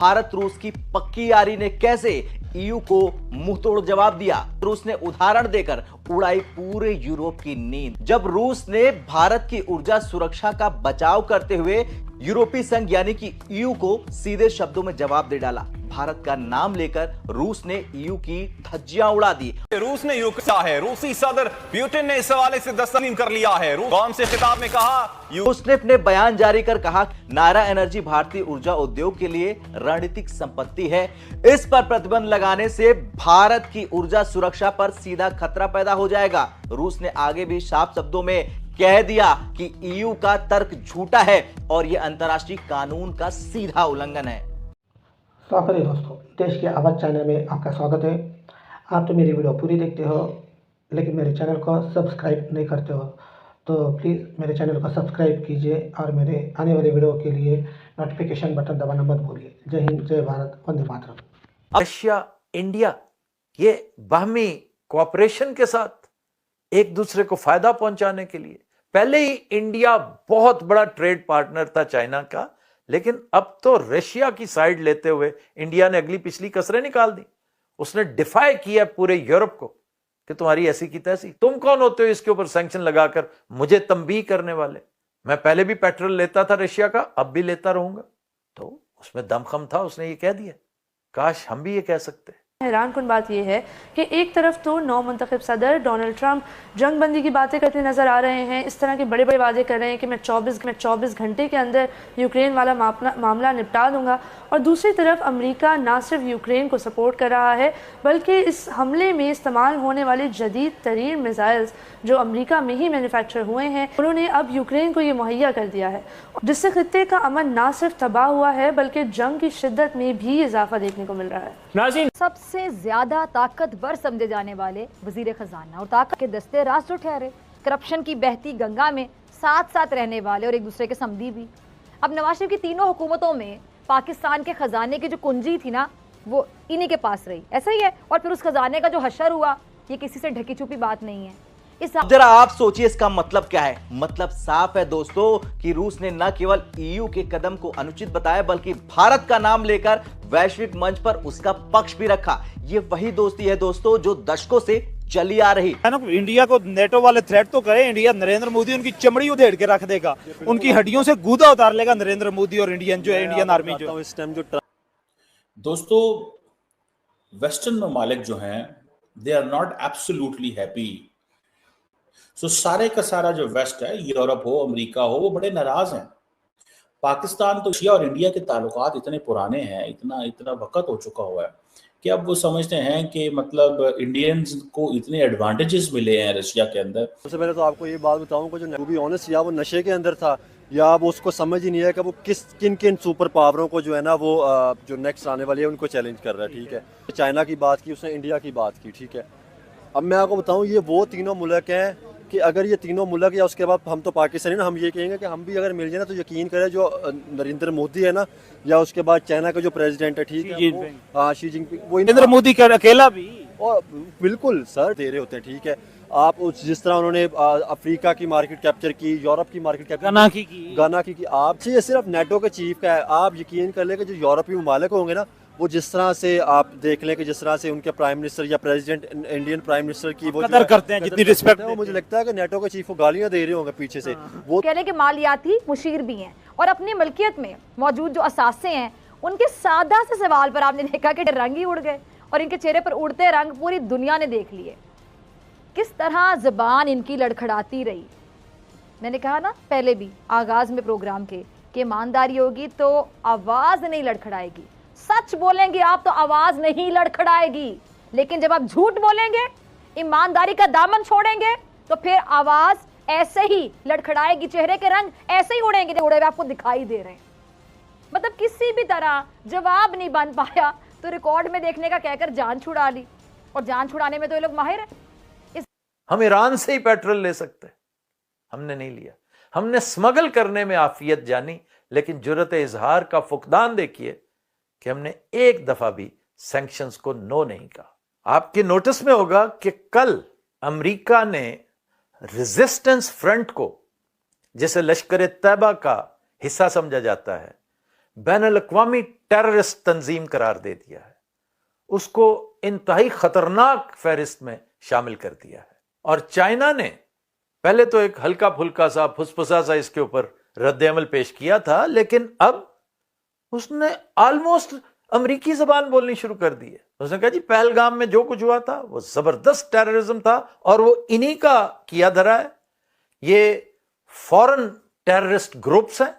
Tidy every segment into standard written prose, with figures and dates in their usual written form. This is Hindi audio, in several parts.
भारत रूस की पक्की यारी ने कैसे ईयू को मुंहतोड़ जवाब दिया। रूस ने उदाहरण देकर उड़ाई पूरे यूरोप की नींद। जब रूस ने भारत की ऊर्जा सुरक्षा का बचाव करते हुए यूरोपीय संघ यानी कि ईयू को सीधे शब्दों में जवाब दे डाला। भारत का नाम लेकर रूस ने ईयू की धज्जियां उड़ा दी। रूस ने यूक्रेन है। रूसी सदर पुतिन ने इस हवाले से दस्तखत कर लिया है। कौन से खिताब में कहा, रूस ने अपने बयान जारी कर कहा, नायरा एनर्जी भारतीय ऊर्जा उद्योग के लिए रणनीतिक संपत्ति है। इस पर प्रतिबंध लगाने से भारत की ऊर्जा सुरक्षा पर सीधा खतरा पैदा हो जाएगा। रूस ने आगे भी साफ शब्दों में कह दिया कि ईयू का तर्क झूठा है और यह अंतर्राष्ट्रीय कानून का सीधा उल्लंघन है। स्वागत है दोस्तों, देश के आवाज चैनल में आपका स्वागत है। आप तो मेरी वीडियो पूरी देखते हो लेकिन मेरे चैनल को सब्सक्राइब नहीं करते हो, तो प्लीज़ मेरे चैनल को सब्सक्राइब कीजिए और मेरे आने वाले वीडियो के लिए नोटिफिकेशन बटन दबाना मत भूलिए। जय हिंद, जय भारत, वंदे मातरम। रशिया इंडिया ये बाहमी कोऑपरेशन के साथ एक दूसरे को फायदा पहुंचाने के लिए, पहले ही इंडिया बहुत बड़ा ट्रेड पार्टनर था चाइना का, लेकिन अब तो रशिया की साइड लेते हुए इंडिया ने अगली पिछली कसरें निकाल दी। उसने डिफाई किया पूरे यूरोप को कि तुम्हारी ऐसी की तैसी, तुम कौन होते हो इसके ऊपर सैंक्शन लगाकर मुझे तंबीह करने वाले। मैं पहले भी पेट्रोल लेता था रशिया का, अब भी लेता रहूंगा। तो उसमें दमखम था, उसने ये कह दिया। काश हम भी ये कह सकते। हैरान कुन बात यह है कि एक तरफ तो नौ मुंतखब सदर डोनाल्ड ट्रंप जंगबंदी की बातें करते नजर आ रहे हैं, इस तरह के बड़े बड़े वादे कर रहे हैं कि मैं 24 घंटे के अंदर यूक्रेन वाला मामला निपटा दूंगा, और दूसरी तरफ अमेरिका ना सिर्फ यूक्रेन को सपोर्ट कर रहा है बल्कि इस हमले में इस्तेमाल होने वाले जदीद तरीन मिसाइल्स जो अमेरिका में ही मैन्युफैक्चर हुए हैं उन्होंने अब यूक्रेन को ये मुहैया कर दिया है, जिससे खित्ते का अमन ना सिर्फ तबाह हुआ है बल्कि जंग की शिद्दत में भी इजाफा देखने को मिल रहा है। सबसे ज्यादा ताकतवर समझे जाने वाले वजीर खजाना और ताकत के दस्ते राज जो ठहरे, करप्शन की बहती गंगा में साथ साथ रहने वाले और एक दूसरे के समधी भी। अब नवाज शरीफ की तीनों हुकूमतों में पाकिस्तान के खजाने की जो कुंजी थी ना, वो इन्हीं के पास रही। ऐसा ही है, और फिर उस खजाने का जो हशर हुआ, ये किसी से ढकी छुपी बात नहीं है। जरा आप सोचिए इसका मतलब क्या है। मतलब साफ है दोस्तों कि रूस ने न केवल ईयू के कदम को अनुचित बताया बल्कि भारत का नाम लेकर वैश्विक मंच पर उसका पक्ष भी रखा। ये वही दोस्ती है दोस्तों जो दशकों से चली आ रही है ना। इंडिया को नेटो वाले थ्रेट तो करे, इंडिया नरेंद्र मोदी उनकी चमड़ी उधेड़ के रख देगा, उनकी हड्डियों से गूदा उतार लेगा नरेंद्र मोदी और इंडियन जो है इंडियन आर्मी जो इस टाइम जो। दोस्तों, वेस्टर्न ममालिक जो हैं they are not absolutely happy. So सारे का सारा जो वेस्ट है, यूरोप हो अमेरिका हो, वो बड़े नाराज हैं। पाकिस्तान तो एशिया और इंडिया के ताल्लुकात इतने पुराने हैं, इतना वक्त हो चुका हुआ है कि अब वो समझते हैं कि मतलब इंडियंस को इतने एडवांटेजेस मिले हैं रशिया के अंदर। सबसे पहले तो आपको ये बात बताऊं कि जो बी ऑनेस्ट या वो नशे के अंदर था या वो उसको समझ ही नहीं है कि वो किन सुपर पावरों को जो है ना वो जो नेक्स्ट आने वाली है उनको चैलेंज कर रहा है। ठीक है, चाइना की बात की उसने, इंडिया की बात की। ठीक है, अब मैं आपको बताऊँ ये वो तीनों मुल्क हैं कि अगर ये तीनों मुल्क या उसके बाद हम तो पाकिस्तानी ना, हम ये कहेंगे कि हम भी अगर मिल जाए ना तो यकीन करें जो नरेंद्र मोदी है ना, या उसके बाद चाइना का जो प्रेसिडेंट है, ठीक है, हाँ शी जिनपिंग, वो नरेंद्र मोदी का अकेला भी और बिल्कुल सर दे रहे होते हैं। ठीक है, आप जिस तरह उन्होंने अफ्रीका की मार्केट कैप्चर की, यूरोप की मार्केट कैप्चर, गाना की आप ये सिर्फ नेटो के चीफ का है। आप यकीन कर ले कि जो यूरोपीय ममालिक होंगे ना, वो जिस तरह से आप देख लें कि जिस तरह से उनके प्राइम मिनिस्टर या प्रेसिडेंट इंडियन प्राइम मिनिस्टर की वो कदर करते हैं, जितनी रिस्पेक्ट है, मुझे लगता है कि नेटो के चीफ को गालियां दे रहे होंगे पीछे से। वो कह रहे कि मालियाती मुशीर भी हैं और अपनी मलकियत में मौजूद जो असासे हैं उनके सादा से सवाल पर आपने देखा कि रंग ही उड़ गए, और इनके चेहरे पर उड़ते रंग पूरी दुनिया ने देख लिए। किस तरह ज़बान इनकी लड़खड़ाती रही। मैंने कहा ना पहले भी आगाज में प्रोग्राम के कि ईमानदारी होगी तो आवाज नहीं लड़खड़ाएगी, सच बोलेंगे आप तो आवाज नहीं लड़खड़ाएगी, लेकिन जब आप झूठ बोलेंगे, ईमानदारी का दामन छोड़ेंगे, तो फिर आवाज ऐसे ही लड़खड़ाएगी, चेहरे के रंग ऐसे ही उड़ेंगे जो उड़े हुए आपको दिखाई दे रहे हैं। मतलब किसी भी तरह जवाब नहीं बन पाया तो रिकॉर्ड में देखने का कहकर जान छुड़ा ली, और जान छुड़ाने में तो ये लोग माहिर हैं। हम ईरान से ही पेट्रोल ले सकते, हमने नहीं लिया। हमने स्मगल करने में आफियत जानी, लेकिन जुर्रत इजहार का फुकदान देखिए कि हमने एक दफा भी सैंक्शंस को नो नहीं कहा। आपके नोटिस में होगा कि कल अमेरिका ने रेजिस्टेंस फ्रंट को, जिसे लश्कर तैयबा का हिस्सा समझा जाता है, बैनुल अक़वामी टेररिस्ट तंजीम करार दे दिया है, उसको इंतहाई खतरनाक फहरिस्त में शामिल कर दिया है। और चाइना ने पहले तो एक हल्का फुल्का सा फुसफुसा सा इसके ऊपर रद्द अमल पेश किया था, लेकिन अब उसने ऑलमोस्ट अमेरिकी जबान बोलनी शुरू कर दी है। उसने कहा जी पहलगाम में जो कुछ हुआ था वो जबरदस्त टेररिज्म था और वो इन्हीं का किया धरा है। ये फॉरेन टेररिस्ट ग्रुप्स हैं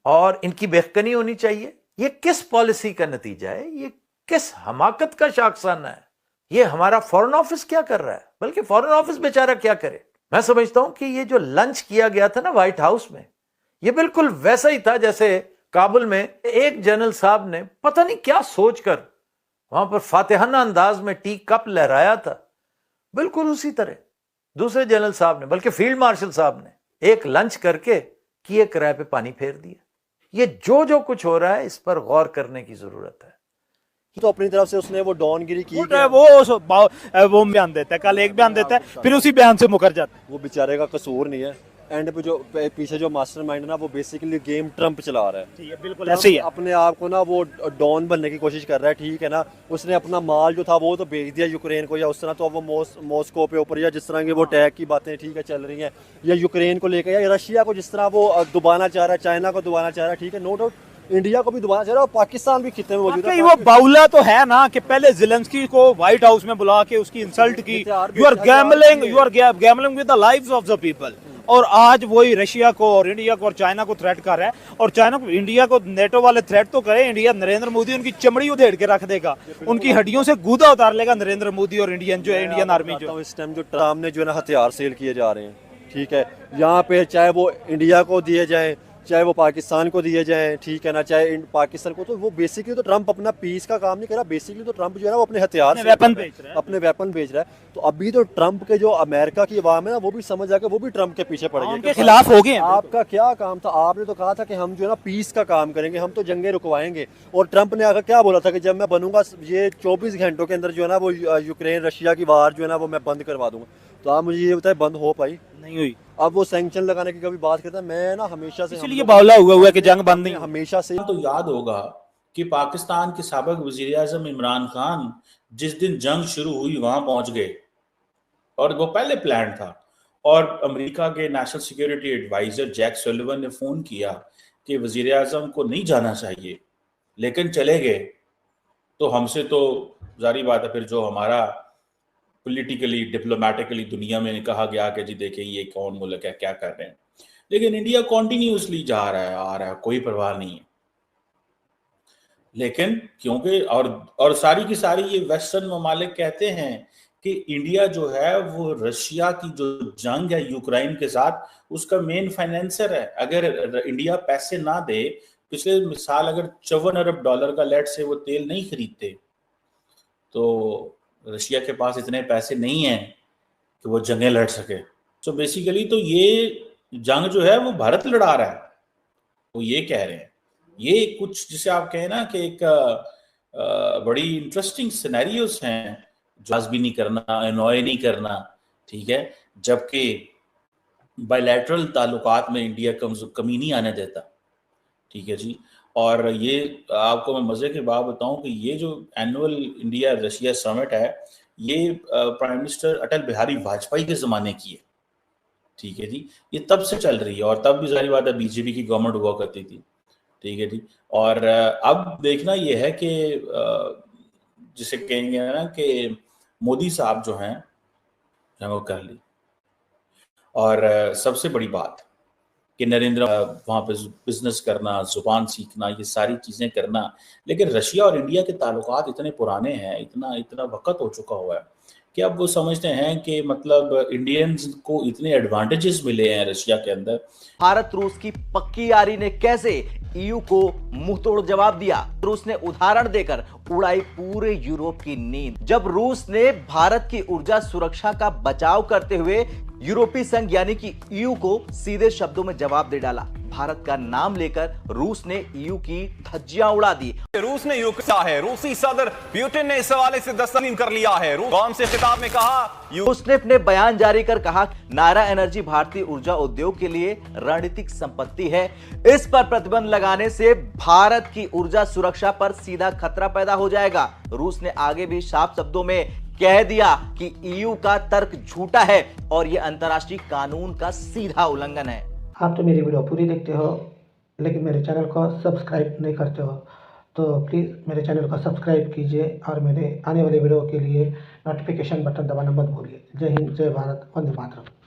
और इनकी बेखकनी होनी चाहिए। ये किस पॉलिसी का नतीजा है? ये किस हमाकत का शाखसाना है? ये हमारा फॉरेन ऑफिस क्या कर रहा है? बल्कि फॉरेन ऑफिस बेचारा क्या करे? मैं समझता हूं कि ये जो लंच किया गया था ना व्हाइट हाउस में, ये बिल्कुल वैसा ही था जैसे काबुल में एक जनरल साहब ने पता नहीं क्या सोचकर वहां पर फातिहाना अंदाज में टी कप लहराया था। बिल्कुल उसी तरह दूसरे जनरल साहब ने, बल्कि फील्ड मार्शल साहब ने एक लंच करके किए किराए पे पानी फेर दिया। ये जो कुछ हो रहा है इस पर गौर करने की जरूरत है। तो अपनी तरफ से उसने वो डॉनगिरी की, वो बयान देता है, कल एक बयान देता है, फिर उसी बयान से मुकर जाता है। वो बेचारे का कसूर नहीं है। एंड पे जो पीछे जो मास्टरमाइंड है ना, वो बेसिकली गेम ट्रम्प चला रहा है। बिल्कुल ऐसे ही है। अपने आप को ना वो डॉन बनने की कोशिश कर रहा है, ठीक है ना। उसने अपना माल जो था वो तो बेच दिया यूक्रेन को, या उस तरह तो अब वो मॉस्को पे ऊपर, या जिस तरह की वो अटैक की बातें ठीक है चल रही हैं, या यूक्रेन को लेकर या रशिया को जिस तरह वो दुबाना चाह रहा है, चाइना को दुबाना चाह रहा है, ठीक है, नो डाउट इंडिया को भी दुबाना चाह रहा है, और पाकिस्तान भी खिते में मौजूद है। वो बाउला तो है ना कि पहले ज़ेलेंस्की को व्हाइट हाउस में बुला के उसकी इंसल्ट की। You are gambling with the lives of the people. और आज वही रशिया को और इंडिया को और चाइना को थ्रेट कर रहा है। और चाइना को इंडिया को नेटो वाले थ्रेट तो करे, इंडिया नरेंद्र मोदी उनकी चमड़ी उधेड़ के रख देगा, उनकी हड्डियों से गूदा उतार लेगा नरेंद्र मोदी और इंडियन आर्मी जो इस टाइम जो ट्रम्प ने जो है ना हथियार सेल किए जा रहे हैं, ठीक है, यहाँ पे चाहे वो इंडिया को दिए जाए, चाहे वो पाकिस्तान को दिए जाए, ठीक है ना, चाहे पाकिस्तान को, तो वो बेसिकली तो ट्रम्प अपना पीस का काम नहीं कर रहा। बेसिकली तो ट्रम्प जो है ना वो अपने हथियार अपने वेपन बेच रहा है। तो अभी तो ट्रम्प के जो अमेरिका की आवाम है ना, वो भी समझ जाकर वो भी ट्रम्प के पीछे पड़ गए, उनके खिलाफ हो गए। आपका क्या काम था? आपने तो कहा था कि हम जो है ना पीस का काम करेंगे, हम तो जंगे रुकवाएंगे। और ट्रम्प ने आकर क्या बोला था कि जब मैं बनूंगा ये 24 घंटों के अंदर जो है ना वो यूक्रेन रशिया की वार जो है ना वो मैं बंद करवा दूंगा। तो आप मुझे ये बताए बंद हो पाई? नहीं हुई। अब वो सैंक्शन लगाने की कभी बात करता है, मैं ना हमेशा से इसलिए बावला हुआ है कि जंग बंद नहीं, हमेशा से। तो याद होगा कि पाकिस्तान के साबिक वज़ीर-ए-आज़म इमरान खान जिस दिन जंग शुरू हुई वहां पहुंच गए, और वो पहले प्लान था। और अमेरिका के national security adviser Jake Sullivan ने फोन किया कि वज़ीर-ए-आज़म को नहीं जाना चाहिए, लेकिन चले गए। तो हमसे तो जारी बात है फिर जो हमारा पॉलिटिकली डिप्लोमेटिकली दुनिया में कहा गया कि जी देखिए ये कौन मुल्क है, क्या कर रहे हैं। लेकिन इंडिया कॉन्टिन्यूसली जा रहा है, आ रहा है, कोई परवाह नहीं है। लेकिन क्योंकि और सारी की सारी ये वेस्टर्न ममालिक कहते हैं कि इंडिया जो है वो रशिया की जो जंग है यूक्रेन के साथ उसका मेन फाइनेंसर है। अगर इंडिया पैसे ना दे, पिछले मिसाल अगर $54 अरब का लेट से वो तेल नहीं खरीदते, तो रशिया के पास इतने पैसे नहीं हैं कि वो जंगें लड़ सके। तो बेसिकली तो ये जंग जो है वो भारत लड़ा रहा है, वो ये कह रहे हैं। ये कुछ जिसे आप कहें ना कि एक बड़ी इंटरेस्टिंग सिनेरियोस हैं, जो भी नहीं करना, एनॉय नहीं करना, ठीक है, जबकि बायलैटरल ताल्लुकात में इंडिया कमी नहीं आने देता, ठीक है जी। और ये आपको मैं मजे की बात बताऊं कि ये जो एनुअल इंडिया रशिया समिट है, ये प्राइम मिनिस्टर अटल बिहारी वाजपेयी के ज़माने की है, ठीक है जी। ये तब से चल रही है, और तब भी जारी बात है बीजेपी की गवर्नमेंट हुआ करती थी, ठीक है जी। और अब देखना ये है कि जिसे कहेंगे ना कि मोदी साहब जो हैं वो कर ली। और सबसे बड़ी बात कि नरेंद्र वहाँ पे बिजनेस करना, जुबान सीखना, ये सारी चीज़ें करना। लेकिन रशिया और इंडिया के ताल्लुकात इतने पुराने हैं, इतना वक्त हो चुका हुआ है कि अब वो समझते हैं कि मतलब इंडियंस को इतने एडवांटेजेस मिले हैं रशिया के अंदर। भारत रूस की पक्की यारी ने कैसे ईयू को मुंहतोड़ जवाब दिया? रूस ने उदाहरण देकर उड़ाई पूरे यूरोप की नींद। जब रूस ने भारत की ऊर्जा सुरक्षा का बचाव करते हुए यूरोपीय संघ यानी कि ईयू को सीधे शब्दों में जवाब दे डाला। भारत का नाम लेकर रूस ने ईयू की धज्जियां उड़ा दी। रूस ने यूक्रेन है, रूसी सदर पुतिन ने इस हवाले से तस्लीम कर लिया है। कौन से खिताब में कहा, रूस ने अपने बयान जारी कर कहा, नायरा एनर्जी भारतीय ऊर्जा उद्योग के लिए रणनीतिक संपत्ति है। इस पर प्रतिबंध लगाने से भारत की ऊर्जा सुरक्षा पर सीधा खतरा पैदा हो जाएगा। रूस ने आगे भी साफ शब्दों में कह दिया कि ईयू का तर्क झूठा है और यह अंतर्राष्ट्रीय कानून का सीधा उल्लंघन है। आप तो मेरी वीडियो पूरी देखते हो लेकिन मेरे चैनल को सब्सक्राइब नहीं करते हो, तो प्लीज़ मेरे चैनल को सब्सक्राइब कीजिए और मेरे आने वाले वीडियो के लिए नोटिफिकेशन बटन दबाना मत भूलिए। जय हिंद, जय भारत, वंदे मातरम।